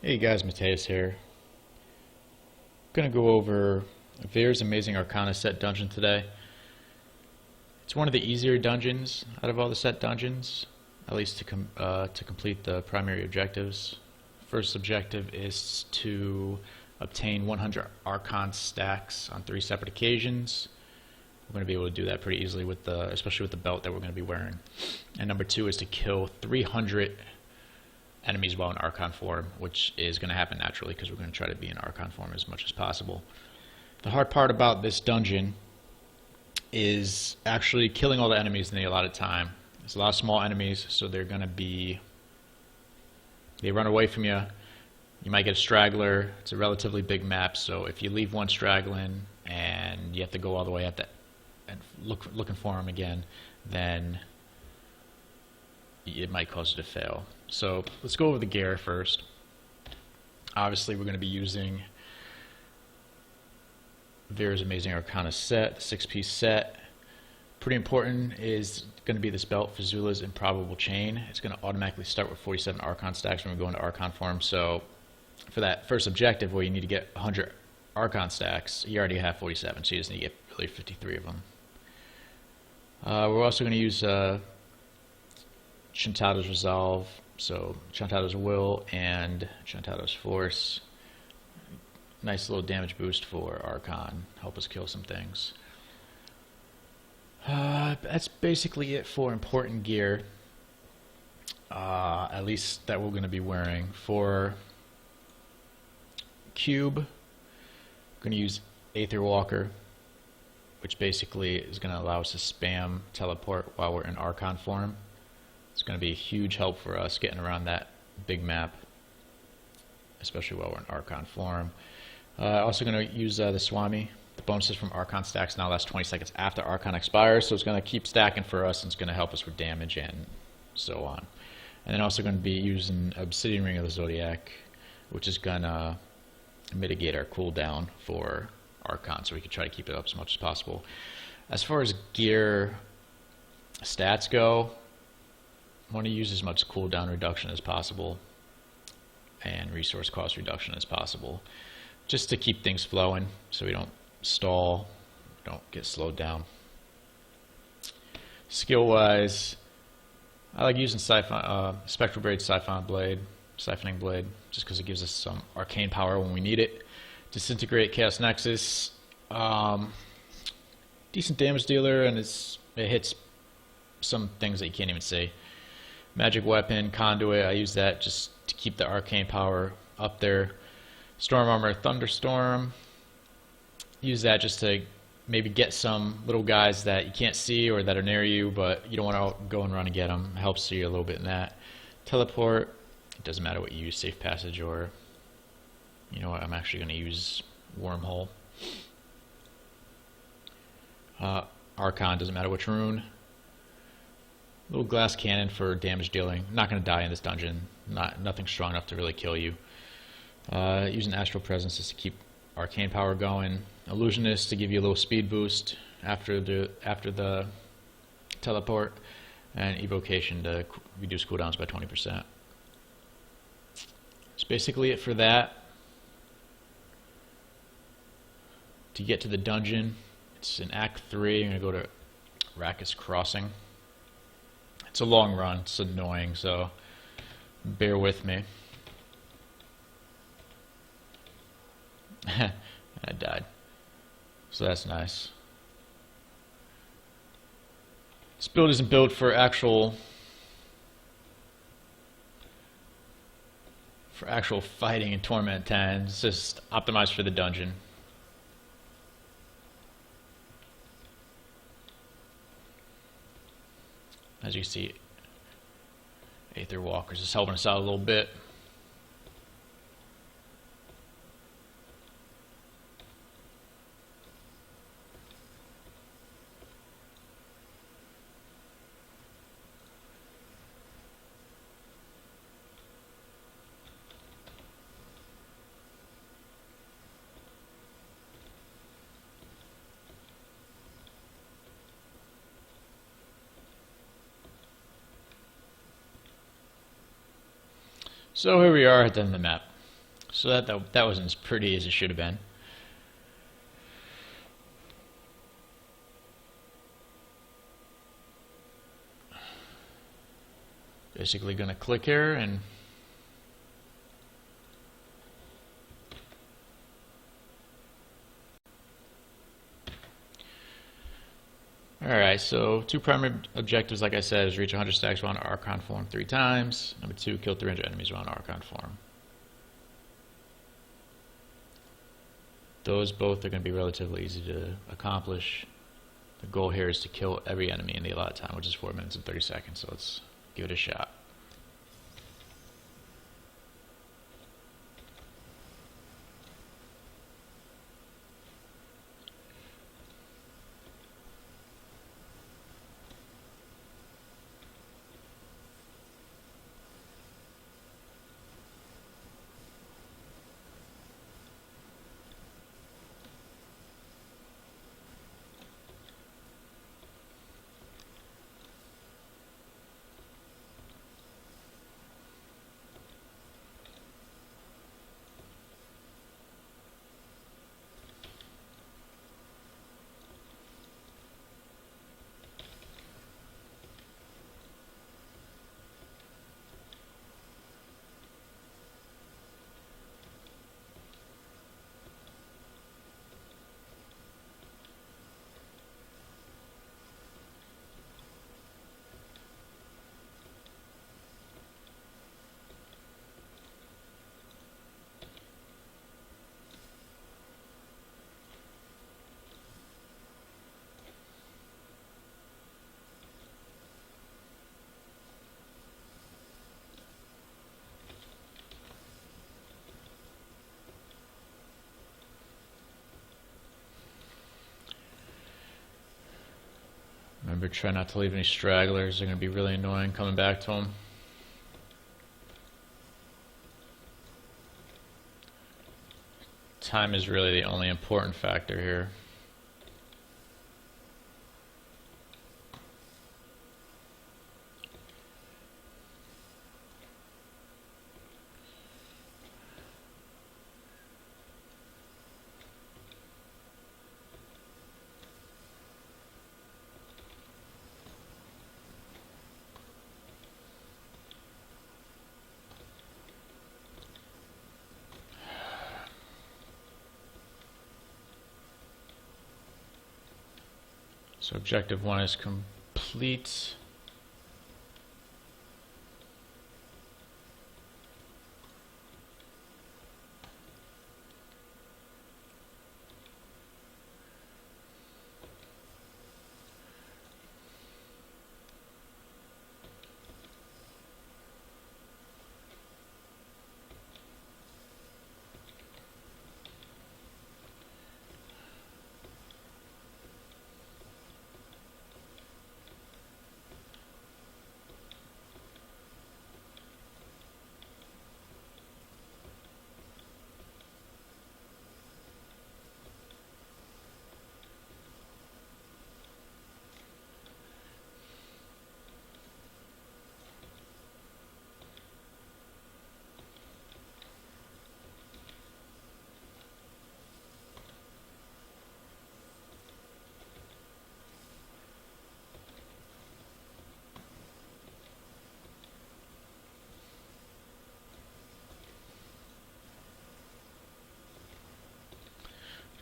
Hey guys, Mateus here. Gonna go over Vir's Amazing Arcana set dungeon today. It's one of the easier dungeons out of all the set dungeons, at least to complete the primary objectives. First objective is to obtain 100 Archon stacks on 3 separate occasions. We're going to be able to do that pretty easily with especially with the belt that we're going to be wearing. And number 2 is to kill 300 enemies while in Archon form, which is going to happen naturally because we're going to try to be in Archon form as much as possible. The hard part about this dungeon is actually killing all the enemies in the allotted time. There's a lot of small enemies, so they run away from you. You might get a straggler. It's a relatively big map, so if you leave one straggling and you have to go all the way at the and looking for them again, then it might cause you to fail. So let's go over the gear first. Obviously, we're going to be using Vir's Amazing Arcana set, 6-piece set. Pretty important is going to be this belt, Fazula's Improbable Chain. It's going to automatically start with 47 Archon stacks when we go into Archon form. So for that first objective where you need to get 100 Archon stacks, you already have 47, so you just need to get really 53 of them. We're also going to use Shuntato's Resolve, so Shuntato's Will and Shuntato's Force. Nice little damage boost for Archon, help us kill some things. That's basically it for important gear, at least that we're going to be wearing. For Cube, I'm going to use Aether Walker, which basically is going to allow us to spam teleport while we're in Archon form. It's going to be a huge help for us getting around that big map, especially while we're in Archon form. Also going to use the Swami. The bonuses from Archon stacks now last 20 seconds after Archon expires, so it's going to keep stacking for us, and it's going to help us with damage and so on. And then also going to be using Obsidian Ring of the Zodiac, which is going to mitigate our cooldown for Archon, so we can try to keep it up as much as possible. As far as gear stats go, I want to use as much cooldown reduction as possible and resource cost reduction as possible, just to keep things flowing so we don't stall, don't get slowed down. Skill wise, I like using Spectral Braid Siphoning Blade, just because it gives us some arcane power when we need it. Disintegrate Chaos Nexus, decent damage dealer, and it hits some things that you can't even see. Magic Weapon, Conduit, I use that just to keep the arcane power up there. Storm Armor, Thunderstorm, use that just to maybe get some little guys that you can't see or that are near you, but you don't want to go and run and get them. It helps you a little bit in that. Teleport, it doesn't matter what you use, Safe Passage, or you know what, I'm actually going to use Wormhole. Archon, doesn't matter which rune. Little glass cannon for damage dealing. Not going to die in this dungeon. Nothing strong enough to really kill you. Using Astral Presence just to keep arcane power going. Illusionist to give you a little speed boost after the teleport, and Evocation to reduce cooldowns by 20%. That's basically it for that. To get to the dungeon, it's in Act 3. I'm going to go to Arrakis Crossing. It's a long run, it's annoying, so bear with me. I died. So that's nice. This build isn't built for actual fighting in Torment 10. It's just optimized for the dungeon. As you see, Aether Walker's just helping us out a little bit. So here we are at the end of the map. So that wasn't as pretty as it should have been. Basically going to click here and alright, so two primary objectives, like I said, is reach 100 stacks around Archon form 3 times. Number 2, kill 300 enemies around Archon form. Those both are going to be relatively easy to accomplish. The goal here is to kill every enemy in the allotted time, which is 4 minutes and 30 seconds, so let's give it a shot. Remember, try not to leave any stragglers. They're going to be really annoying coming back to them. Time is really the only important factor here. So objective 1 is complete.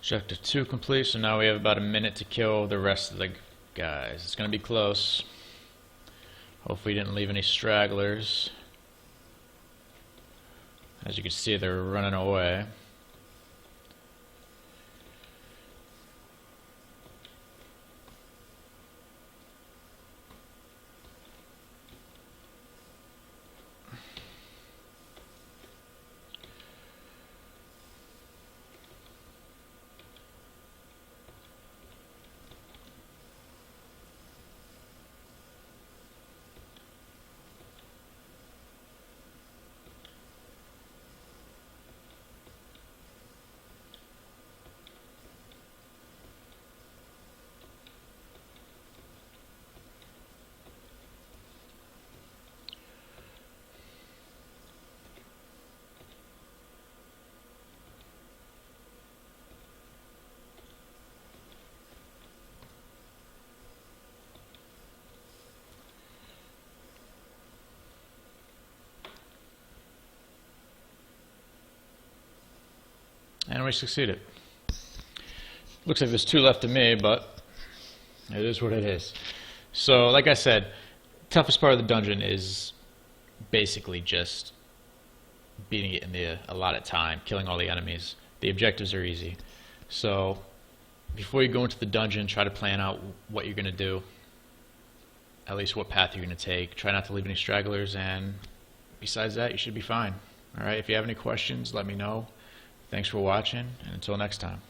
Objective 2 complete, so now we have about a minute to kill the rest of the guys. It's going to be close. Hopefully we didn't leave any stragglers. As you can see, they're running away. and we succeeded. Looks like there's 2 left of me, but it is what it is. So, like I said, toughest part of the dungeon is basically just beating it in the allotted time, killing all the enemies. The objectives are easy. So, before you go into the dungeon, try to plan out what you're going to do, at least what path you're going to take. Try not to leave any stragglers, and besides that, you should be fine. Alright, if you have any questions, let me know. Thanks for watching, and until next time.